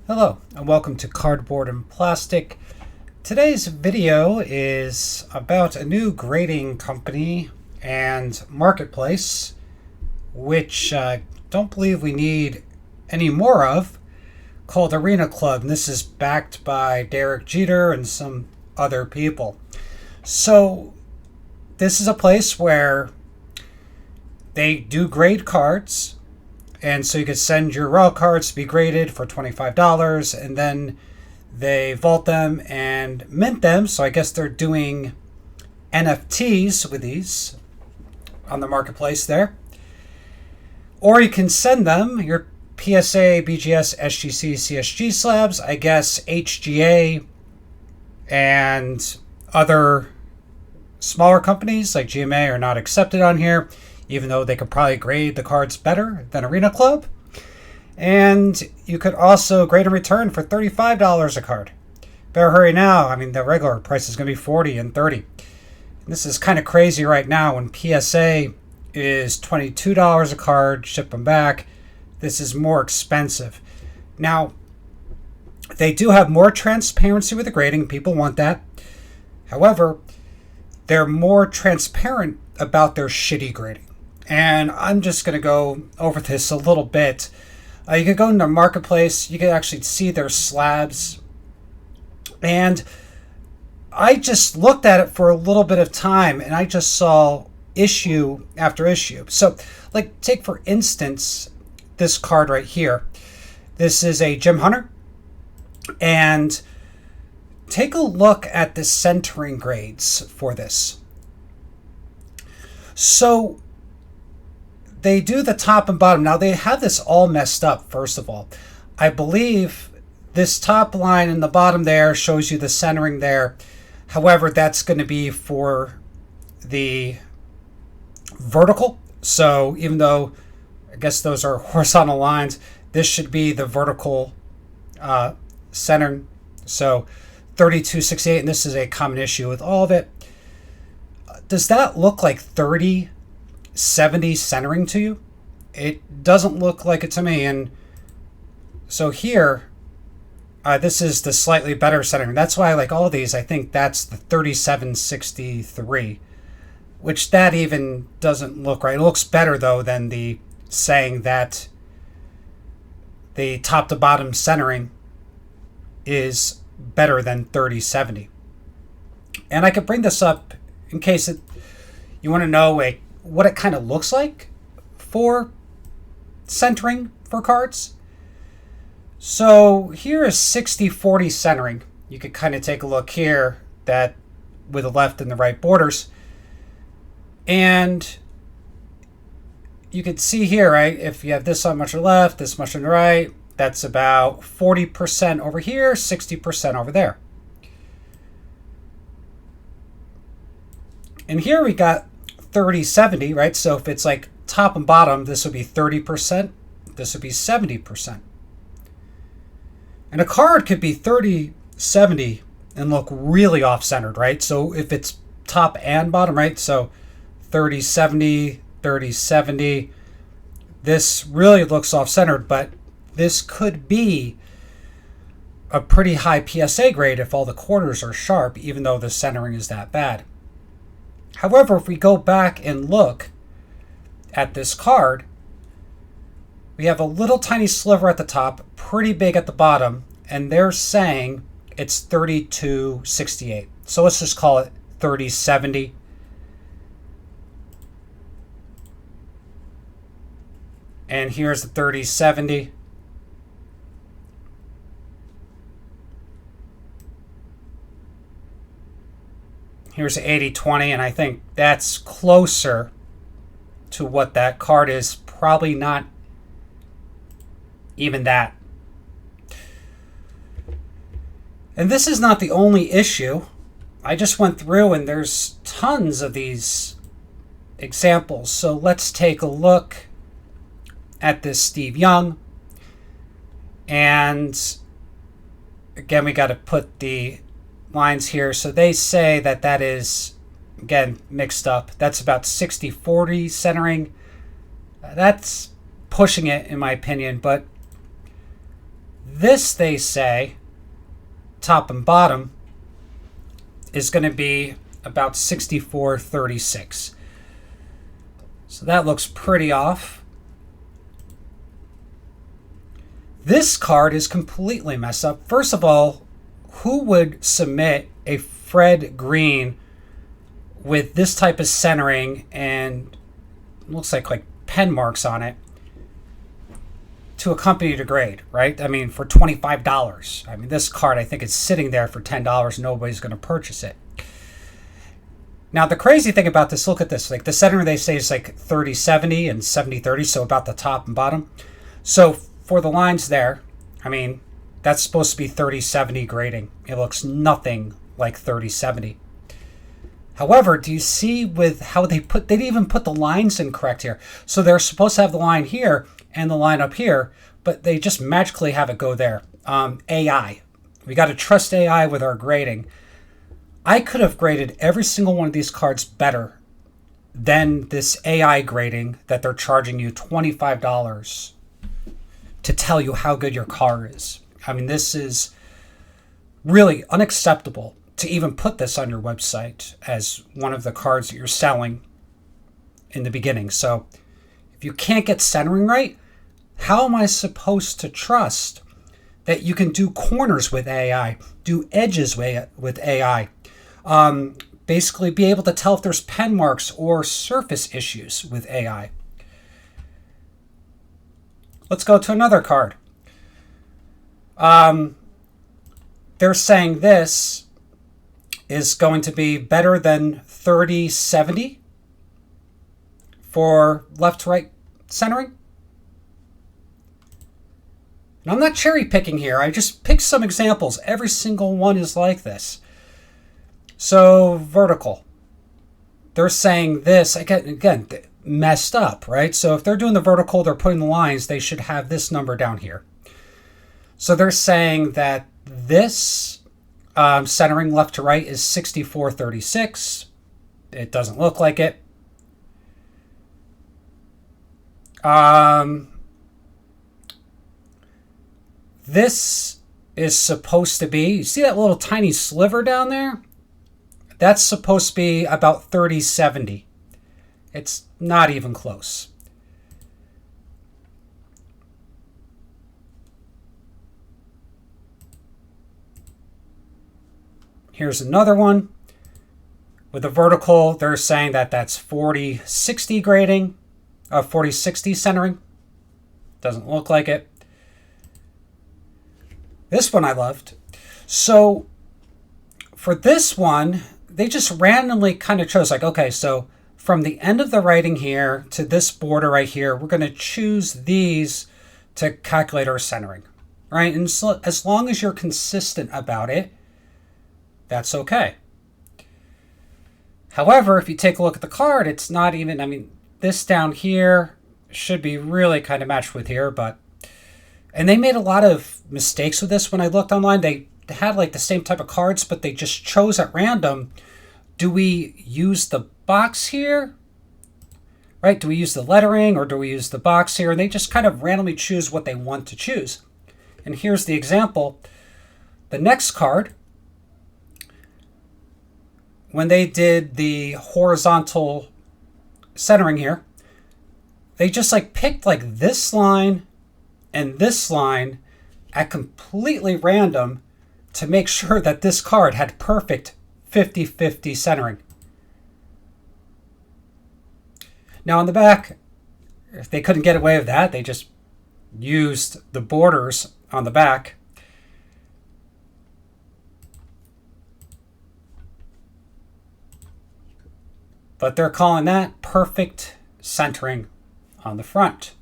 Hello and welcome to Cardboard and Plastic. Today's video is about a new grading company and marketplace, which I don't believe we need any more of, called Arena Club. And this is backed by Derek Jeter and some other people. So this is a place where they do grade cards. And so you could send your raw cards to be graded for $25, and then they vault them and mint them. So I guess they're doing NFTs with these on the marketplace there. Or you can send them your PSA, BGS, SGC, CSG slabs, I guess HGA, and other smaller companies like GMA are not accepted on here, even though they could probably grade the cards better than Arena Club. And you could also grade and return for $35 a card. Better hurry now. I mean, the regular price is going to be $40 and $30. And this is kind of crazy right now when PSA is $22 a card, ship them back. This is more expensive. Now, they do have more transparency with the grading. People want that. However, they're more transparent about their shitty grading. And I'm just going to go over this a little bit. You could go into the marketplace. You could actually see their slabs. And I just looked at it for a little bit of time, and I just saw issue after issue. So, like, take for instance this card right here. This is a Jim Hunter. And take a look at the centering grades for this. So they do the top and bottom. Now they have this all messed up, first of all. I believe this top line in the bottom there shows you the centering there. However, that's going to be for the vertical. So even though I guess those are horizontal lines, this should be the vertical centering. So 3268, and this is a common issue with all of it. Does that look like 3070 centering to you? It doesn't look like it to me. And so here, this is the slightly better centering. That's why I like all of these. I think that's the 3763, which that even doesn't look right. It looks better though than the saying that the top to bottom centering is better than 3070. And I could bring this up in case you want to know what it kind of looks like for centering for cards. So here is 60-40 centering. You could kind of take a look here that with the left and the right borders. And you can see here, right, if you have this much on the left, this much on the right, that's about 40% over here, 60% over there. And here we got 3070, right? So if it's like top and bottom, this would be 30%, this would be 70%. And a card could be 3070 and look really off-centered, right? So if it's top and bottom, right? So 3070, 3070, this really looks off-centered, but this could be a pretty high PSA grade if all the corners are sharp, even though the centering is that bad. However, if we go back and look at this card, we have a little tiny sliver at the top, pretty big at the bottom, and they're saying it's 3268. So let's just call it 3070. And here's the 3070. Here's the 80-20, and I think that's closer to what that card is. Probably not even that. And this is not the only issue. I just went through and there's tons of these examples. So let's take a look at this Steve Young. And again, we got to put the lines here. So they say that that is, again, mixed up. That's about 60-40 centering. That's pushing it, in my opinion, but This, they say, top and bottom, is going to be about 64-36. So that looks pretty off. This card is completely messed up. First of all, who would submit a Fred green with this type of centering and looks like pen marks on it to a company to grade, right? I mean, for $25. I mean, this card, I think, is sitting there for $10. Nobody's going to purchase it. Now, the crazy thing about this, look at this. Like the center, they say is like 30-70 and 70-30, so about the top and bottom. So for the lines there, I mean, that's supposed to be 30-70 grading. It looks nothing like 30-70. However, do you see with how they didn't even put the lines incorrect here. So they're supposed to have the line here and the line up here, but they just magically have it go there. AI. We got to trust AI with our grading. I could have graded every single one of these cards better than this AI grading that they're charging you $25 to tell you how good your car is. I mean, this is really unacceptable to even put this on your website as one of the cards that you're selling in the beginning. So if you can't get centering right, how am I supposed to trust that you can do corners with AI, do edges with AI, basically be able to tell if there's pen marks or surface issues with AI? Let's go to another card. They're saying this is going to be better than 30-70 for left to right centering. And I'm not cherry picking here. I just picked some examples. Every single one is like this. So vertical. They're saying this, again, messed up, right? So if they're doing the vertical, they're putting the lines, they should have this number down here. So they're saying that this centering left to right is 64-36. It doesn't look like it. This is supposed to be, you see that little tiny sliver down there? That's supposed to be about 30-70. It's not even close. Here's another one. With the vertical, they're saying that that's 40-60 grading, 40-60 centering. Doesn't look like it. This one I loved. So for this one, they just randomly kind of chose like, okay, so from the end of the writing here to this border right here, we're going to choose these to calculate our centering, right? And so as long as you're consistent about it, that's okay. However, if you take a look at the card, it's not even, I mean, this down here should be really kind of matched with here, but, and they made a lot of mistakes with this when I looked online. They had like the same type of cards, but they just chose at random. Do we use the box here? Right? Do we use the lettering or do we use the box here? And they just kind of randomly choose what they want to choose. And here's the example. The next card, when they did the horizontal centering here, they just like picked like this line and this line at completely random to make sure that this card had perfect 50-50 centering. Now on the back, if they couldn't get away with that, they just used the borders on the back. But they're calling that perfect centering on the front.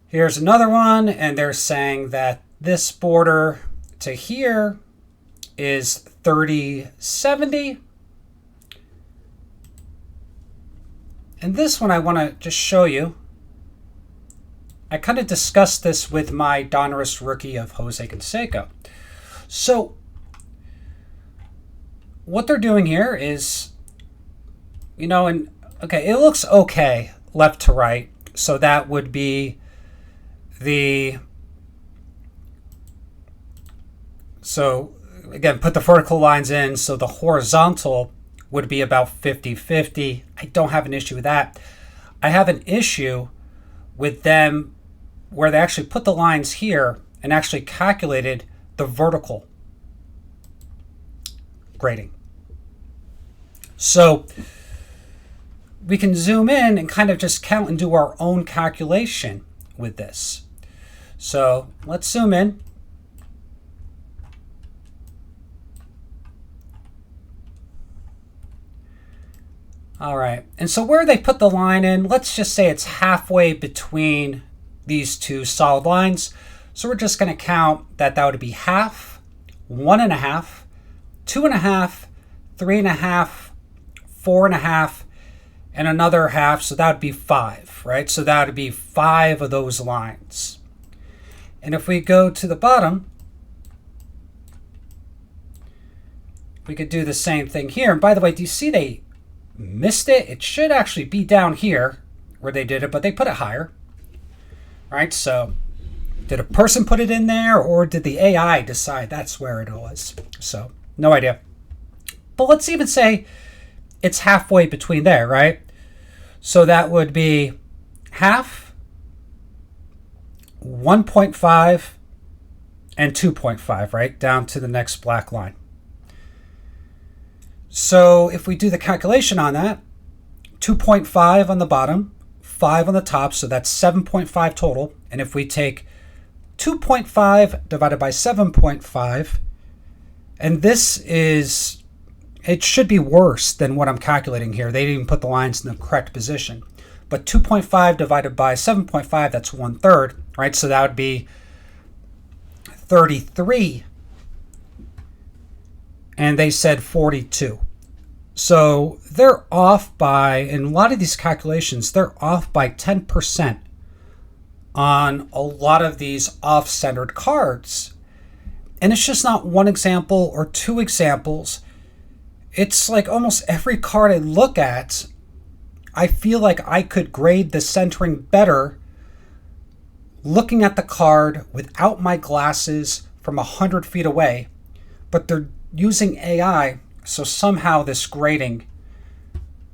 Here's another one, and they're saying that this border to here is 30-70. And this one I want to just show you. I kind of discussed this with my Donruss rookie of Jose Canseco. So what they're doing here is, and okay, it looks okay left to right. So that would be so again, put the vertical lines in. So the horizontal would be about 50-50. I don't have an issue with that. I have an issue with them where they actually put the lines here and actually calculated the vertical grading. So we can zoom in and kind of just count and do our own calculation with this. So let's zoom in. All right, and so where they put the line in, let's just say it's halfway between these two solid lines. So we're just going to count that would be half, 1.5, 2.5, 3.5, 4.5, and another half. So that would be 5, right? So that would be 5 of those lines. And if we go to the bottom, we could do the same thing here. And by the way, do you see they missed it? It should actually be down here where they did it, but they put it higher. Right? So did a person put it in there, or did the AI decide that's where it was? So no idea. But let's even say it's halfway between there, right? So that would be half, 1.5, and 2.5, right? Down to the next black line. So if we do the calculation on that, 2.5 on the bottom, 5 on the top, so that's 7.5 total. And if we take 2.5 divided by 7.5, and this is, it should be worse than what I'm calculating here. They didn't even put the lines in the correct position. But 2.5 divided by 7.5, that's 1/3, right? So that would be 33. And they said 42. So they're off by, in a lot of these calculations, they're off by 10% on a lot of these off-centered cards. And it's just not one example or two examples. It's like almost every card I look at, I feel like I could grade the centering better looking at the card without my glasses from 100 feet away. But they're using AI, so somehow this grading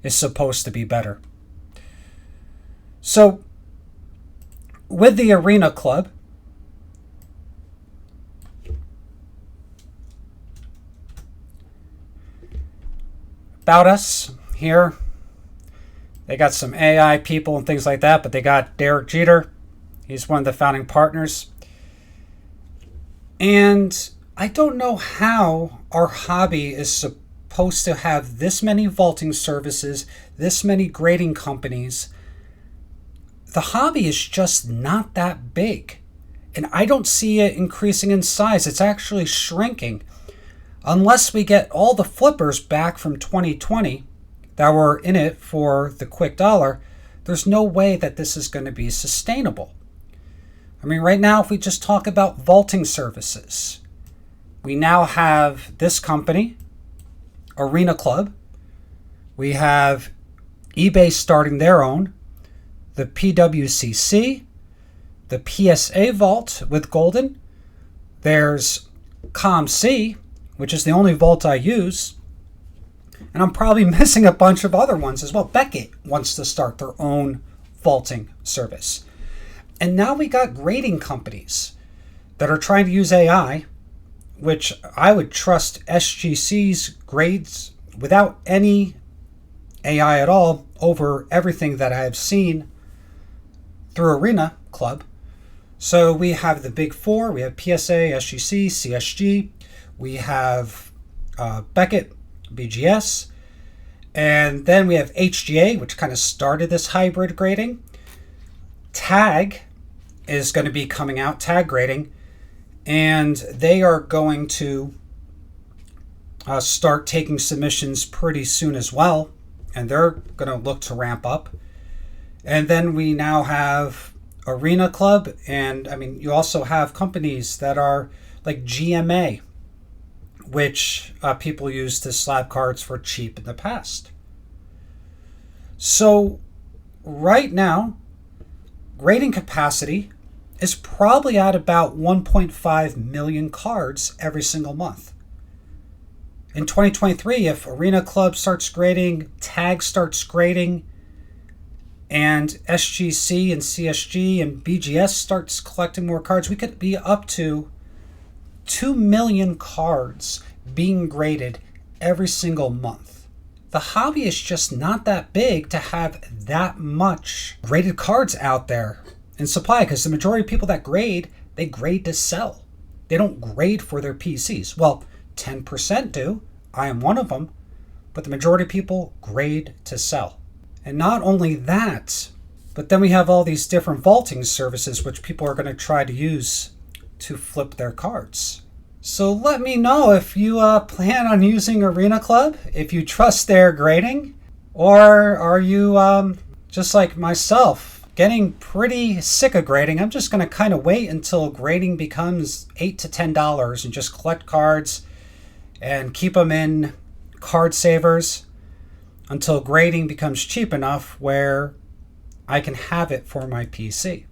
is supposed to be better. So with the Arena Club, about us here, they got some AI people and things like that, but they got Derek Jeter. He's one of the founding partners. And I don't know how our hobby is supposed to have this many vaulting services, this many grading companies. The hobby is just not that big. And I don't see it increasing in size. It's actually shrinking. Unless we get all the flippers back from 2020 that were in it for the quick dollar, there's no way that this is going to be sustainable. I mean, right now, if we just talk about vaulting services, we now have this company, Arena Club. We have eBay starting their own, the PWCC, the PSA Vault with Golden. There's ComC, which is the only vault I use. And I'm probably missing a bunch of other ones as well. Beckett wants to start their own vaulting service. And now we got grading companies that are trying to use AI, which I would trust SGC's grades without any AI at all over everything that I have seen through Arena Club. So we have the big four. We have PSA, SGC, CSG. We have Beckett, BGS. And then we have HGA, which kind of started this hybrid grading. Tag is going to be coming out, tag grading. And they are going to start taking submissions pretty soon as well. And they're going to look to ramp up. And then we now have Arena Club. And I mean, you also have companies that are like GMA, which people used to slab cards for cheap in the past. So right now, grading capacity is probably at about 1.5 million cards every single month. In 2023, if Arena Club starts grading, Tag starts grading, and SGC and CSG and BGS starts collecting more cards, we could be up to 2 million cards being graded every single month. The hobby is just not that big to have that much graded cards out there in supply, because the majority of people that grade, they grade to sell. They don't grade for their PCs. Well, 10% do. I am one of them. But the majority of people grade to sell. And not only that, but then we have all these different vaulting services which people are going to try to use to flip their cards. So let me know if you plan on using Arena Club, if you trust their grading, or are you just like myself, getting pretty sick of grading. I'm just going to kind of wait until grading becomes $8 to $10 and just collect cards and keep them in card savers until grading becomes cheap enough where I can have it for my PC.